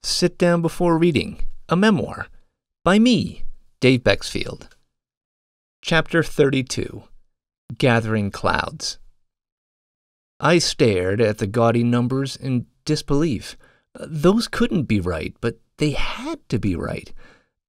Sit Down Before Reading, a memoir, by me, Dave Bexfield. Chapter 32, Gathering Clouds. I stared at the gaudy numbers in disbelief. Those couldn't be right, but they had to be right.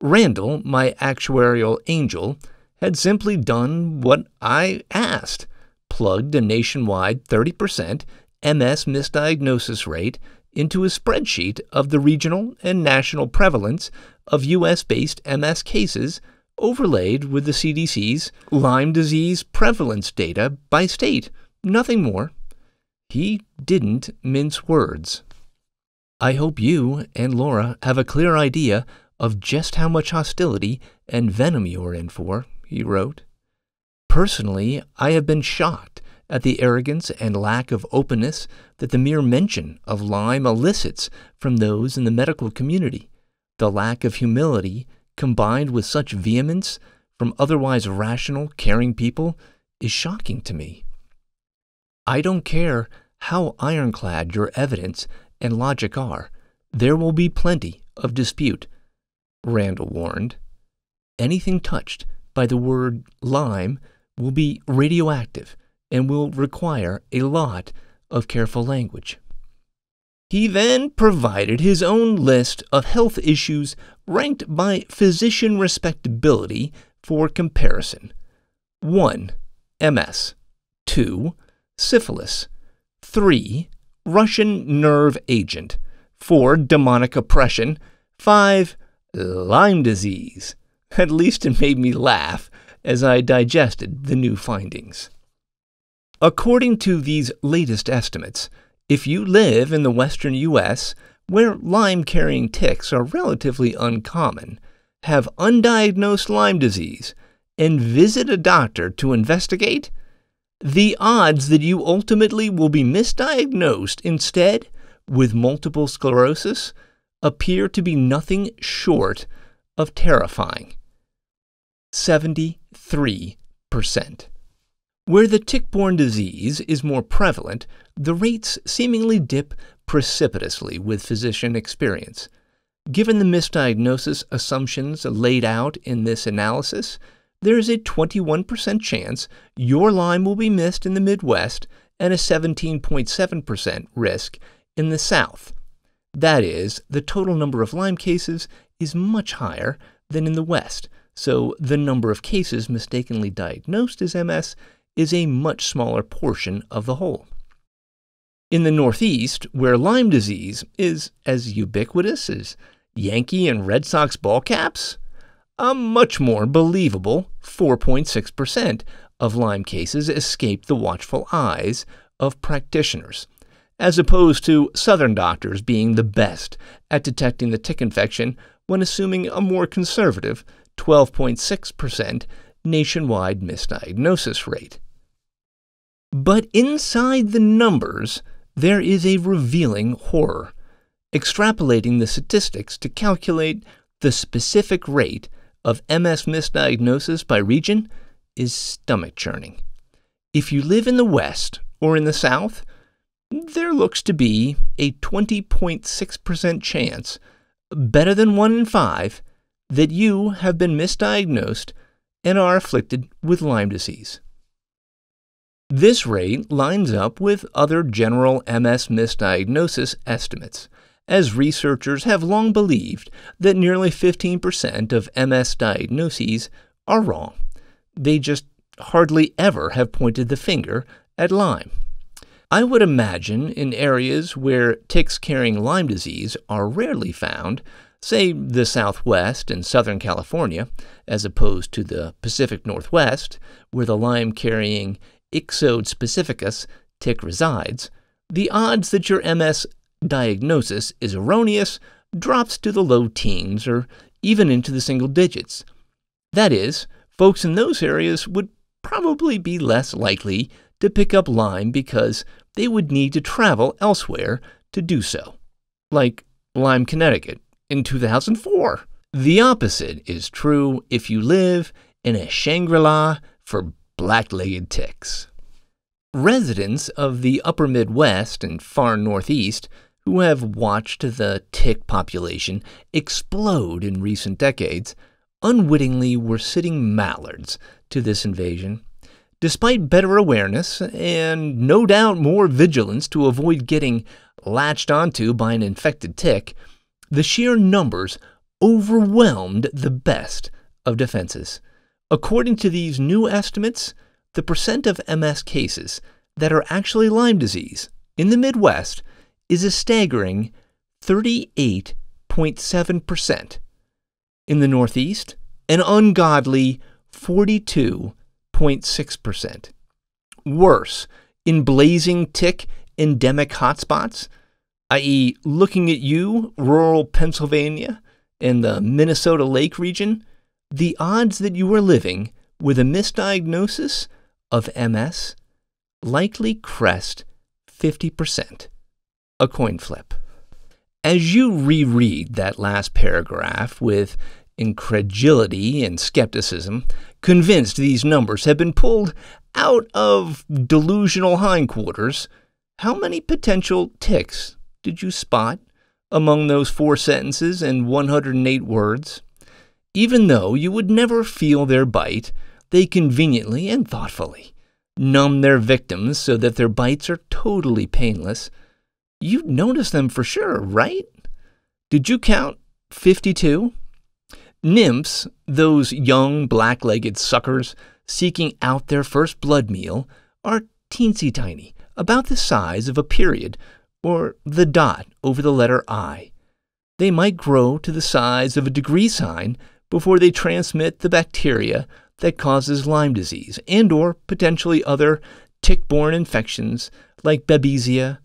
Randall, my actuarial angel, had simply done what I asked, plugged a nationwide 30% MS misdiagnosis rate into a spreadsheet of the regional and national prevalence of U.S.-based MS cases overlaid with the CDC's Lyme disease prevalence data by state. Nothing more. He didn't mince words. I hope you and Laura have a clear idea of just how much hostility and venom you're in for, he wrote. Personally, I have been shocked at the arrogance and lack of openness that the mere mention of Lyme elicits from those in the medical community. The lack of humility, combined with such vehemence from otherwise rational, caring people, is shocking to me. I don't care how ironclad your evidence and logic are, there will be plenty of dispute, Randall warned. Anything touched by the word Lyme will be radioactive and will require a lot of careful language. He then provided his own list of health issues ranked by physician respectability for comparison. 1. MS. 2. Syphilis. 3. Russian nerve agent. 4. Demonic oppression. 5. Lyme disease. At least it made me laugh as I digested the new findings. According to these latest estimates, if you live in the western U.S., where Lyme-carrying ticks are relatively uncommon, have undiagnosed Lyme disease, and visit a doctor to investigate, the odds that you ultimately will be misdiagnosed instead with multiple sclerosis appear to be nothing short of terrifying. 73%. Where the tick-borne disease is more prevalent, the rates seemingly dip precipitously with physician experience. Given the misdiagnosis assumptions laid out in this analysis, there is a 21% chance your Lyme will be missed in the Midwest and a 17.7% risk in the South. That is, the total number of Lyme cases is much higher than in the West, so the number of cases mistakenly diagnosed as MS is a much smaller portion of the whole. In the Northeast, where Lyme disease is as ubiquitous as Yankee and Red Sox ball caps, a much more believable 4.6% of Lyme cases escape the watchful eyes of practitioners, as opposed to Southern doctors being the best at detecting the tick infection when assuming a more conservative 12.6% nationwide misdiagnosis rate. But inside the numbers, there is a revealing horror. Extrapolating the statistics to calculate the specific rate of MS misdiagnosis by region is stomach-churning. If you live in the West or in the South, there looks to be a 20.6% chance, better than 1 in 5, that you have been misdiagnosed and are afflicted with Lyme disease. This rate lines up with other general MS misdiagnosis estimates, as researchers have long believed that nearly 15% of MS diagnoses are wrong. They just hardly ever have pointed the finger at Lyme. I would imagine in areas where ticks carrying Lyme disease are rarely found, say the Southwest and Southern California, as opposed to the Pacific Northwest, where the Lyme-carrying Ixodes specificus tick resides, the odds that your MS diagnosis is erroneous drops to the low teens or even into the single digits. That is, folks in those areas would probably be less likely to pick up Lyme because they would need to travel elsewhere to do so, like Lyme, Connecticut in 2004. The opposite is true if you live in a Shangri-La for black-legged ticks. Residents of the upper Midwest and far Northeast who have watched the tick population explode in recent decades, unwittingly were sitting mallards to this invasion. Despite better awareness and no doubt more vigilance to avoid getting latched onto by an infected tick, the sheer numbers overwhelmed the best of defenses. According to these new estimates, the percent of MS cases that are actually Lyme disease in the Midwest is a staggering 38.7%. In the Northeast, an ungodly 42.6%. Worse, in blazing tick endemic hotspots, i.e., looking at you, rural Pennsylvania, and the Minnesota Lake region, the odds that you are living with a misdiagnosis of MS likely crest 50%. A coin flip. As you reread that last paragraph with incredulity and skepticism, convinced these numbers have been pulled out of delusional hindquarters, how many potential ticks did you spot among those 4 sentences and 108 words? Even though you would never feel their bite, they conveniently and thoughtfully numb their victims so that their bites are totally painless. You'd notice them for sure, right? Did you count 52? Nymphs, those young black-legged suckers seeking out their first blood meal, are teensy tiny, about the size of a period or the dot over the letter I. They might grow to the size of a degree sign before they transmit the bacteria that causes Lyme disease and or potentially other tick-borne infections like Babesia,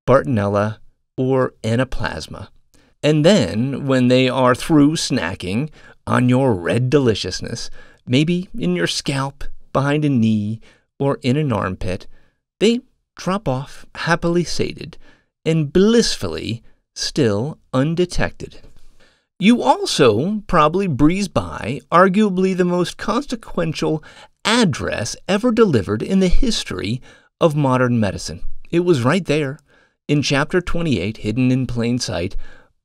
Bartonella, or Anaplasma. And then, when they are through snacking on your red deliciousness, maybe in your scalp, behind a knee, or in an armpit, they drop off happily sated and blissfully still undetected. You also probably breeze by arguably the most consequential address ever delivered in the history of modern medicine. It was right there, in Chapter 28, hidden in plain sight,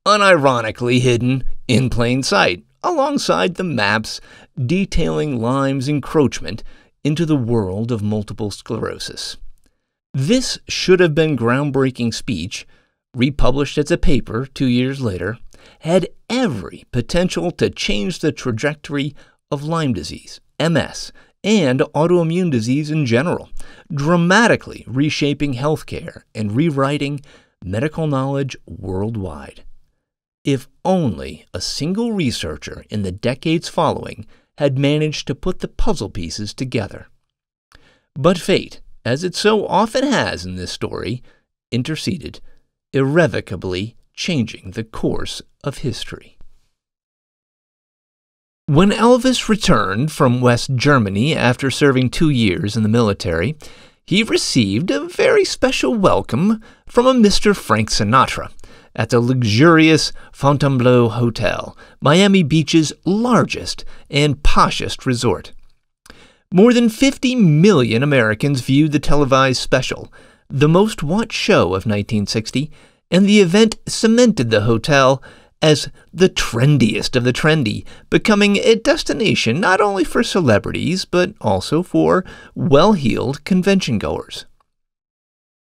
unironically hidden in plain sight, alongside the maps detailing Lyme's encroachment into the world of multiple sclerosis. This should have been groundbreaking speech, republished as a paper 2 years later, had every potential to change the trajectory of Lyme disease, MS, and autoimmune disease in general, dramatically reshaping healthcare and rewriting medical knowledge worldwide. If only a single researcher in the decades following had managed to put the puzzle pieces together. But fate, as it so often has in this story, interceded, irrevocably changing the course of history. When Elvis returned from West Germany after serving 2 years in the military, he received a very special welcome from a Mr. Frank Sinatra at the luxurious Fontainebleau Hotel, Miami Beach's largest and poshest resort. More than 50 million Americans viewed the televised special, the most watched show of 1960, and the event cemented the hotel as the trendiest of the trendy, becoming a destination not only for celebrities, but also for well-heeled convention-goers.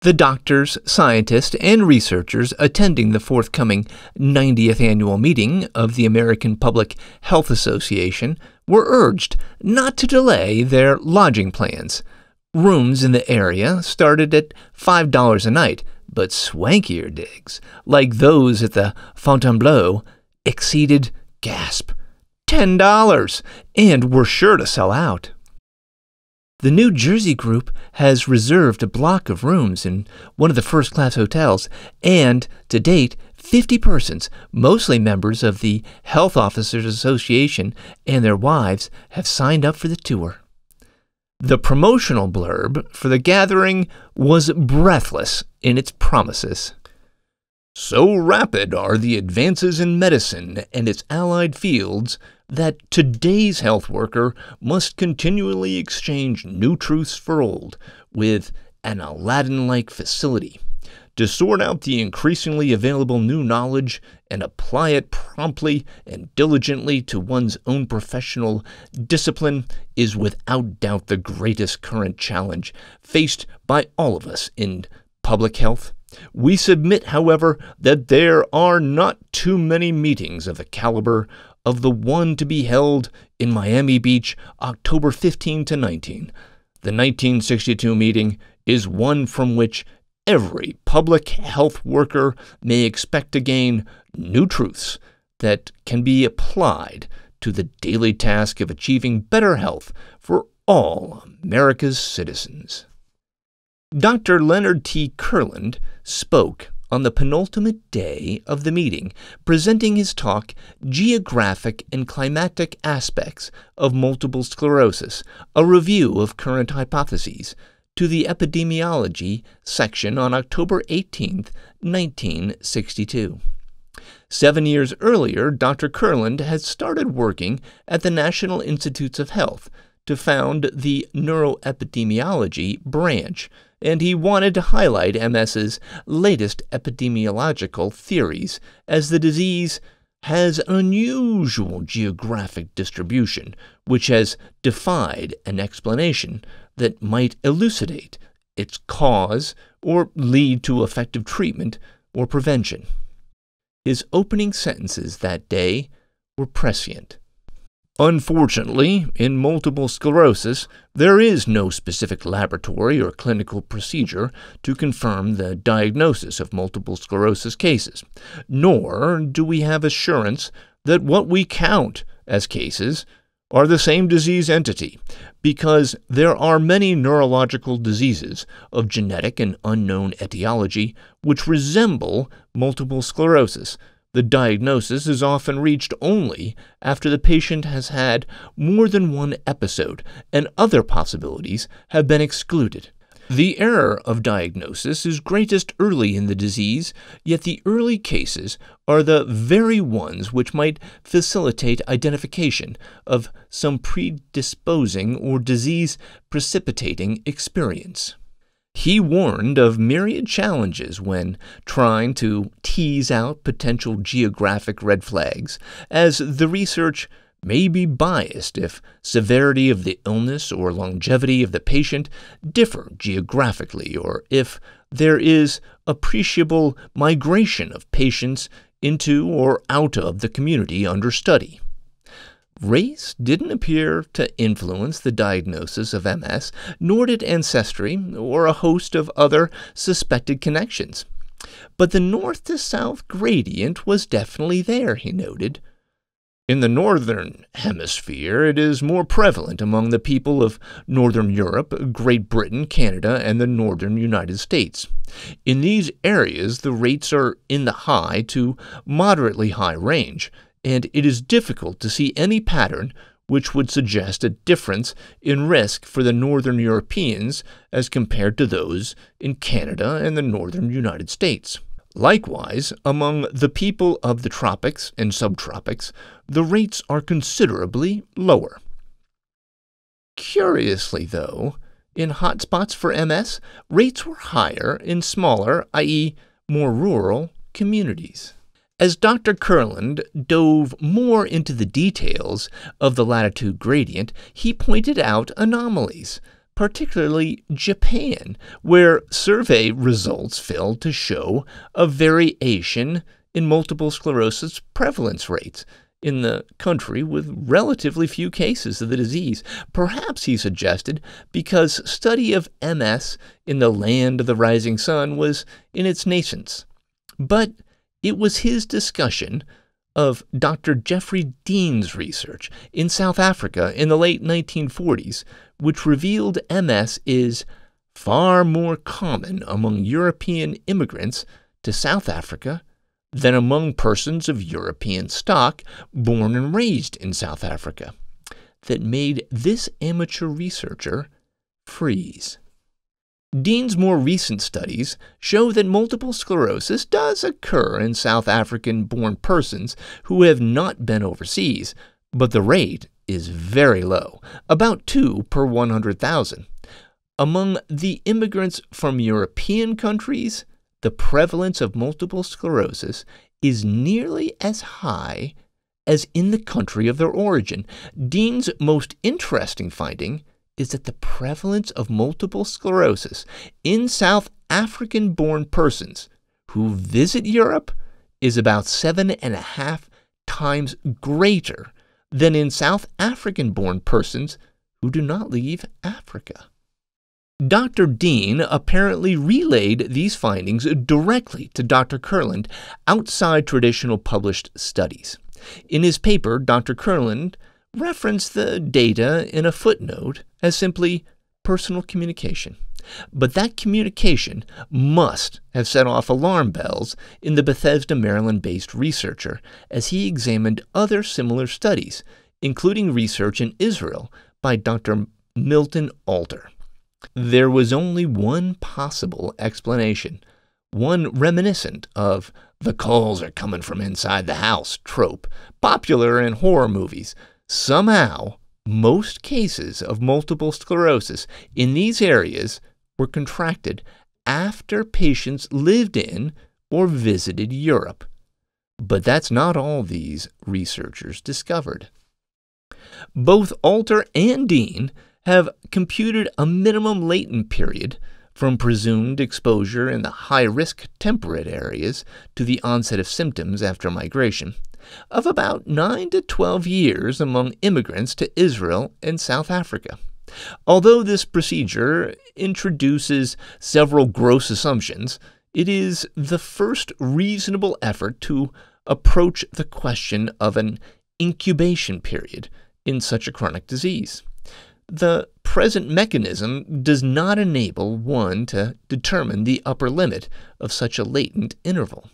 The doctors, scientists, and researchers attending the forthcoming 90th annual meeting of the American Public Health Association were urged not to delay their lodging plans. Rooms in the area started at $5 a night, but swankier digs, like those at the Fontainebleau, exceeded, gasp, $10, and were sure to sell out. The New Jersey group has reserved a block of rooms in one of the first-class hotels, and, to date, 50 persons, mostly members of the Health Officers Association and their wives, have signed up for the tour. The promotional blurb for the gathering was breathless in its promises. So rapid are the advances in medicine and its allied fields that today's health worker must continually exchange new truths for old with an Aladdin-like facility, to sort out the increasingly available new knowledge and apply it promptly and diligently to one's own professional discipline is without doubt the greatest current challenge faced by all of us in public health. We submit, however, that there are not too many meetings of the caliber of the one to be held in Miami Beach, October 15 to 19. The 1962 meeting is one from which every public health worker may expect to gain new truths that can be applied to the daily task of achieving better health for all America's citizens. Dr. Leonard T. Kurland spoke on the penultimate day of the meeting, presenting his talk, Geographic and Climatic Aspects of Multiple Sclerosis, a review of current hypotheses, to the epidemiology section on October 18, 1962. 7 years earlier, Dr. Kurland had started working at the National Institutes of Health to found the neuroepidemiology branch, and he wanted to highlight MS's latest epidemiological theories, as the disease has an unusual geographic distribution, which has defied an explanation that might elucidate its cause or lead to effective treatment or prevention. His opening sentences that day were prescient. Unfortunately, in multiple sclerosis, there is no specific laboratory or clinical procedure to confirm the diagnosis of multiple sclerosis cases, nor do we have assurance that what we count as cases are the same disease entity, because there are many neurological diseases of genetic and unknown etiology which resemble multiple sclerosis. The diagnosis is often reached only after the patient has had more than one episode, and other possibilities have been excluded. The error of diagnosis is greatest early in the disease, yet the early cases are the very ones which might facilitate identification of some predisposing or disease-precipitating experience. He warned of myriad challenges when trying to tease out potential geographic red flags, as the research may be biased if severity of the illness or longevity of the patient differ geographically, or if there is appreciable migration of patients into or out of the community under study. Race didn't appear to influence the diagnosis of MS, nor did ancestry or a host of other suspected connections. But the north to south gradient was definitely there, he noted. In the northern hemisphere, it is more prevalent among the people of northern Europe, Great Britain, Canada, and the northern United States. In these areas, the rates are in the high to moderately high range, and it is difficult to see any pattern which would suggest a difference in risk for the northern Europeans as compared to those in Canada and the northern United States. Likewise, among the people of the tropics and subtropics, the rates are considerably lower. Curiously, though, in hotspots for MS, rates were higher in smaller, i.e., more rural, communities. As Dr. Kurland dove more into the details of the latitude gradient, he pointed out anomalies, particularly Japan, where survey results failed to show a variation in multiple sclerosis prevalence rates in the country with relatively few cases of the disease. Perhaps, he suggested, because study of MS in the land of the rising sun was in its nascence. But it was his discussion of Dr. Jeffrey Dean's research in South Africa in the late 1940s, which revealed MS is far more common among European immigrants to South Africa than among persons of European stock born and raised in South Africa, that made this amateur researcher freeze. Dean's more recent studies show that multiple sclerosis does occur in South African-born persons who have not been overseas, but the rate is very low, about 2 per 100,000. Among the immigrants from European countries, the prevalence of multiple sclerosis is nearly as high as in the country of their origin. Dean's most interesting finding is that the prevalence of multiple sclerosis in South African-born persons who visit Europe is about 7.5 times greater than in South African-born persons who do not leave Africa. Dr. Dean apparently relayed these findings directly to Dr. Kurland outside traditional published studies. In his paper, Dr. Kurland referenced the data in a footnote as simply personal communication. But that communication must have set off alarm bells in the Bethesda, Maryland-based researcher as he examined other similar studies, including research in Israel by Dr. Milton Alter. There was only one possible explanation, one reminiscent of the calls are coming from inside the house trope, popular in horror movies. Somehow, most cases of multiple sclerosis in these areas were contracted after patients lived in or visited Europe. But that's not all these researchers discovered. Both Alter and Dean have computed a minimum latent period from presumed exposure in the high-risk temperate areas to the onset of symptoms after migration of about 9 to 12 years among immigrants to Israel and South Africa. Although this procedure introduces several gross assumptions, it is the first reasonable effort to approach the question of an incubation period in such a chronic disease. The present mechanism does not enable one to determine the upper limit of such a latent interval.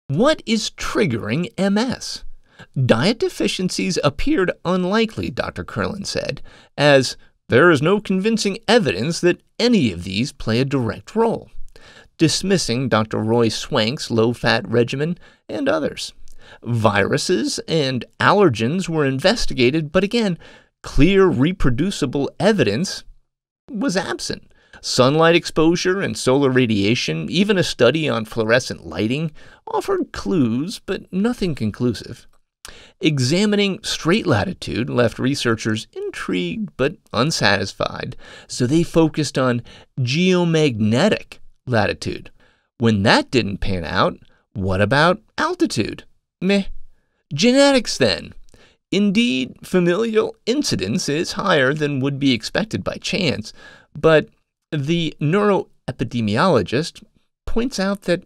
What is triggering MS? Diet deficiencies appeared unlikely, Dr. Kurland said, as there is no convincing evidence that any of these play a direct role, dismissing Dr. Roy Swank's low-fat regimen and others. Viruses and allergens were investigated, but again, clear reproducible evidence was absent. Sunlight exposure and solar radiation, even a study on fluorescent lighting, offered clues, but nothing conclusive. Examining straight latitude left researchers intrigued but unsatisfied, so they focused on geomagnetic latitude. When that didn't pan out, what about altitude? Meh. Genetics then. Indeed, familial incidence is higher than would be expected by chance, but the neuroepidemiologist points out that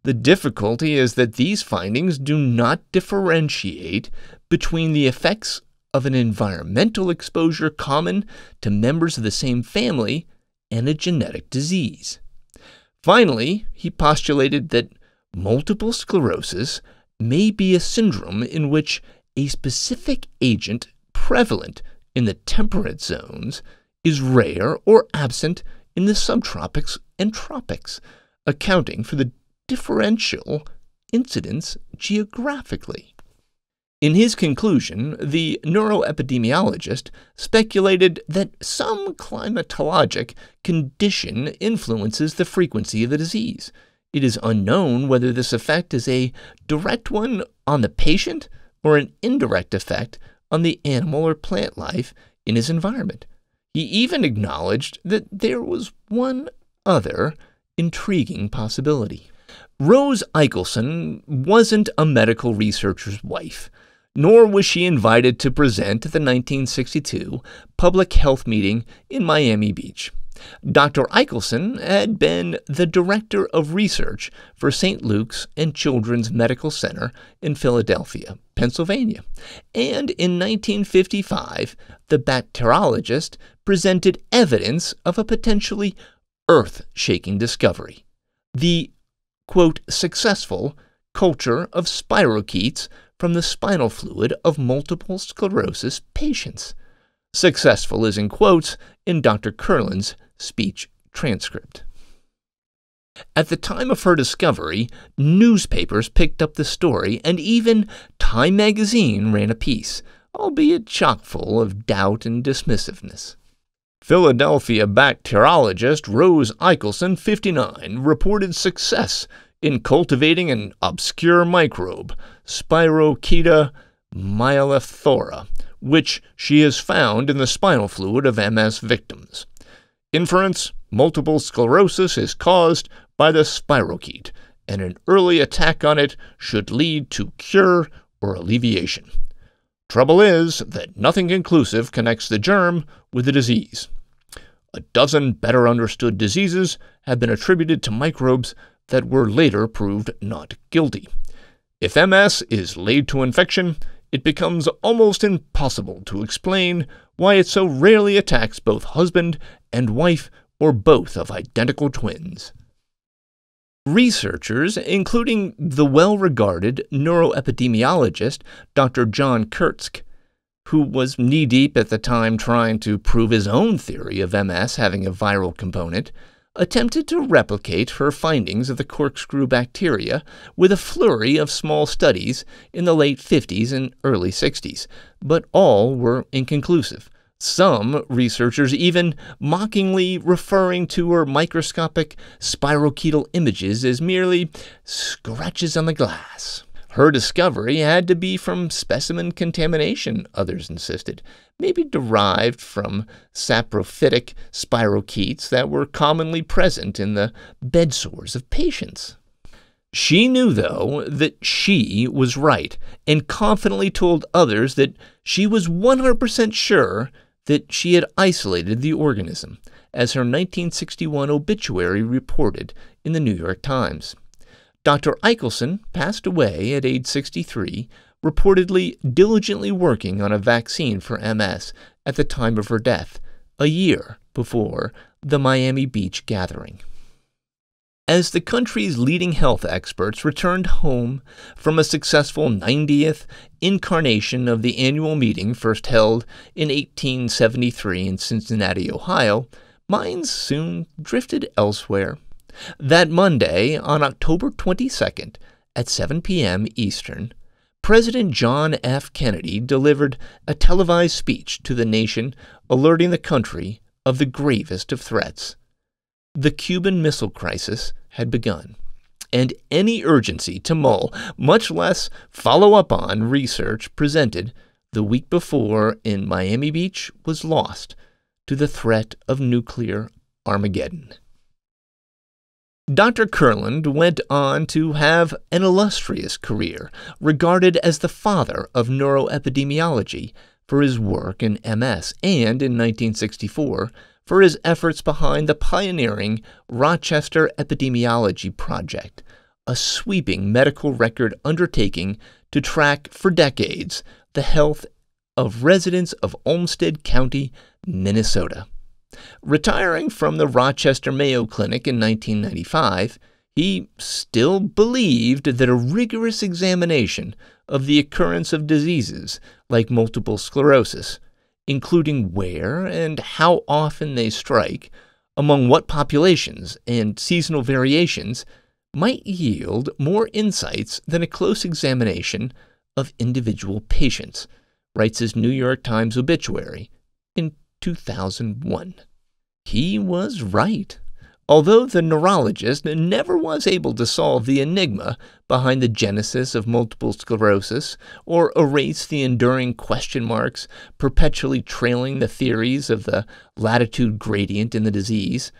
the difficulty is that these findings do not differentiate between the effects of an environmental exposure common to members of the same family and a genetic disease. Finally, he postulated that multiple sclerosis may be a syndrome in which a specific agent prevalent in the temperate zones is rare or absent in the subtropics and tropics, accounting for the differential incidence geographically. In his conclusion, the neuroepidemiologist speculated that some climatologic condition influences the frequency of the disease. It is unknown whether this effect is a direct one on the patient or an indirect effect on the animal or plant life in his environment. He even acknowledged that there was one other intriguing possibility. Rose Eichelson wasn't a medical researcher's wife, nor was she invited to present at the 1962 public health meeting in Miami Beach. Dr. Eichelson had been the director of research for St. Luke's and Children's Medical Center in Philadelphia, Pennsylvania, and in 1955, the bacteriologist presented evidence of a potentially earth-shaking discovery, the, quote, successful culture of spirochetes from the spinal fluid of multiple sclerosis patients. Successful is in quotes in Dr. Kurland's speech transcript. At the time of her discovery, newspapers picked up the story, and even Time magazine ran a piece, albeit chock full of doubt and dismissiveness. Philadelphia bacteriologist Rose Eichelson, 59, reported success in cultivating an obscure microbe, Spirocheta myelophthora, which she has found in the spinal fluid of MS victims. Inference: multiple sclerosis is caused by the spirochete, and an early attack on it should lead to cure or alleviation. Trouble is that nothing conclusive connects the germ with the disease. A dozen better understood diseases have been attributed to microbes that were later proved not guilty. If MS is laid to infection, it becomes almost impossible to explain why it so rarely attacks both husband and wife or both of identical twins. Researchers, including the well-regarded neuroepidemiologist Dr. John Kurtzk, who was knee-deep at the time trying to prove his own theory of MS having a viral component, attempted to replicate her findings of the corkscrew bacteria with a flurry of small studies in the late 50s and early 60s, but all were inconclusive. Some researchers even mockingly referring to her microscopic spirochetal images as merely scratches on the glass. Her discovery had to be from specimen contamination, others insisted, maybe derived from saprophytic spirochetes that were commonly present in the bedsores of patients. She knew, though, that she was right, and confidently told others that she was 100% sure that she had isolated the organism, as her 1961 obituary reported in the New York Times. Dr. Eichelson passed away at age 63, reportedly diligently working on a vaccine for MS at the time of her death, a year before the Miami Beach gathering. As the country's leading health experts returned home from a successful 90th incarnation of the annual meeting first held in 1873 in Cincinnati, Ohio, minds soon drifted elsewhere. That Monday, on October 22nd, at 7 p.m. Eastern, President John F. Kennedy delivered a televised speech to the nation alerting the country of the gravest of threats. The Cuban Missile Crisis had begun, and any urgency to mull, much less follow up on, research presented the week before in Miami Beach was lost to the threat of nuclear Armageddon. Dr. Kurland went on to have an illustrious career, regarded as the father of neuroepidemiology for his work in MS, and in 1964 for his efforts behind the pioneering Rochester Epidemiology Project, a sweeping medical record undertaking to track for decades the health of residents of Olmsted County, Minnesota. Retiring from the Rochester Mayo Clinic in 1995, he still believed that a rigorous examination of the occurrence of diseases like multiple sclerosis, including where and how often they strike, among what populations, and seasonal variations, might yield more insights than a close examination of individual patients, writes his New York Times obituary in 2001. He was right. Although the neurologist never was able to solve the enigma behind the genesis of multiple sclerosis or erase the enduring question marks perpetually trailing the theories of the latitude gradient in the disease,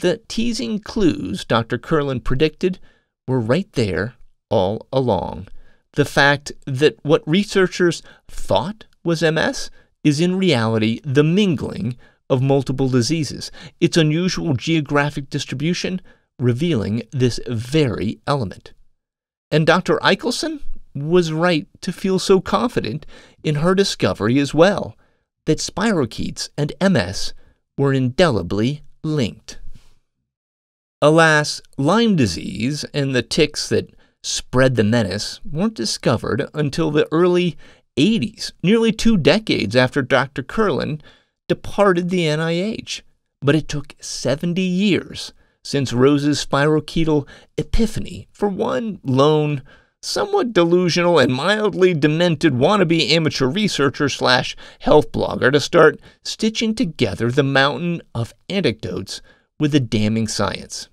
the teasing clues Dr. Kurland predicted were right there all along. The fact that what researchers thought was MS is in reality the mingling of multiple diseases, its unusual geographic distribution revealing this very element. And Dr. Eichelson was right to feel so confident in her discovery as well, that spirochetes and MS were indelibly linked. Alas, Lyme disease and the ticks that spread the menace weren't discovered until the early 80s, nearly 2 decades after Dr. Kurland departed the NIH, but it took 70 years since Rose's spirochetal epiphany for one lone somewhat delusional and mildly demented wannabe amateur researcher/health blogger to start stitching together the mountain of anecdotes with the damning science.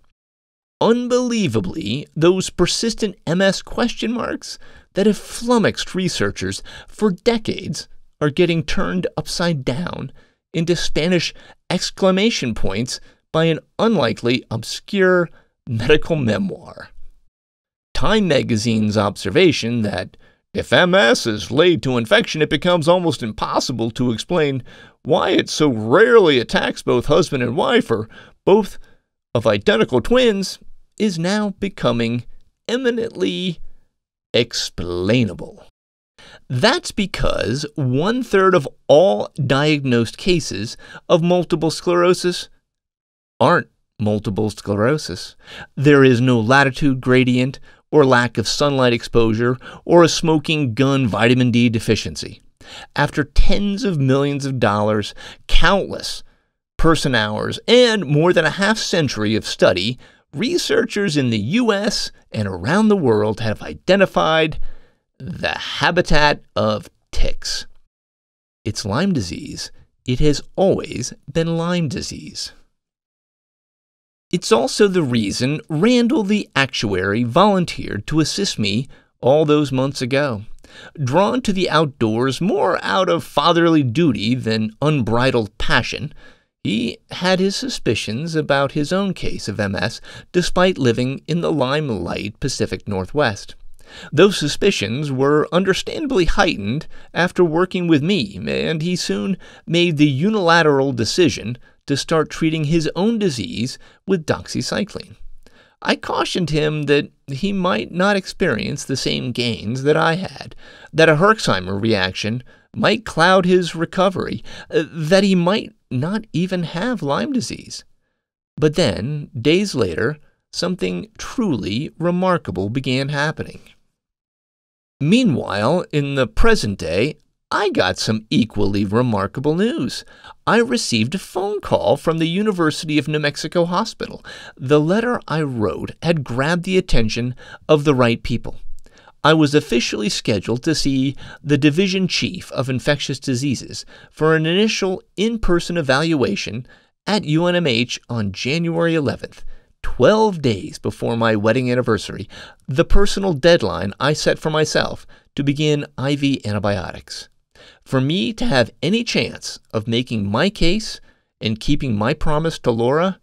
Unbelievably, those persistent MS question marks that have flummoxed researchers for decades are getting turned upside down into Spanish exclamation points by an unlikely, obscure medical memoir. Time magazine's observation that if MS is laid to infection, it becomes almost impossible to explain why it so rarely attacks both husband and wife or both of identical twins is now becoming eminently explainable. That's because 1/3 of all diagnosed cases of multiple sclerosis aren't multiple sclerosis. There is no latitude gradient or lack of sunlight exposure or a smoking gun vitamin D deficiency. After tens of millions of dollars, countless person hours, and more than a half-century of study, researchers in the U.S. and around the world have identified the habitat of ticks. It's Lyme disease. It has always been Lyme disease. It's also the reason Randall the actuary volunteered to assist me all those months ago. Drawn to the outdoors more out of fatherly duty than unbridled passion, he had his suspicions about his own case of MS despite living in the Lyme-light Pacific Northwest. Those suspicions were understandably heightened after working with me, and he soon made the unilateral decision to start treating his own disease with doxycycline. I cautioned him that he might not experience the same gains that I had, that a Herxheimer reaction might cloud his recovery, that he might not even have Lyme disease. But then, days later, something truly remarkable began happening. Meanwhile, in the present day, I got some equally remarkable news. I received a phone call from the University of New Mexico Hospital. The letter I wrote had grabbed the attention of the right people. I was officially scheduled to see the Division Chief of Infectious Diseases for an initial in-person evaluation at UNMH on January 11th, 12 days before my wedding anniversary, the personal deadline I set for myself to begin IV antibiotics. For me to have any chance of making my case and keeping my promise to Laura,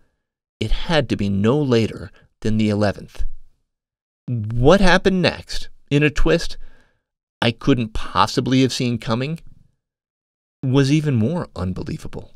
it had to be no later than the 11th. What happened next, in a twist I couldn't possibly have seen coming, was even more unbelievable.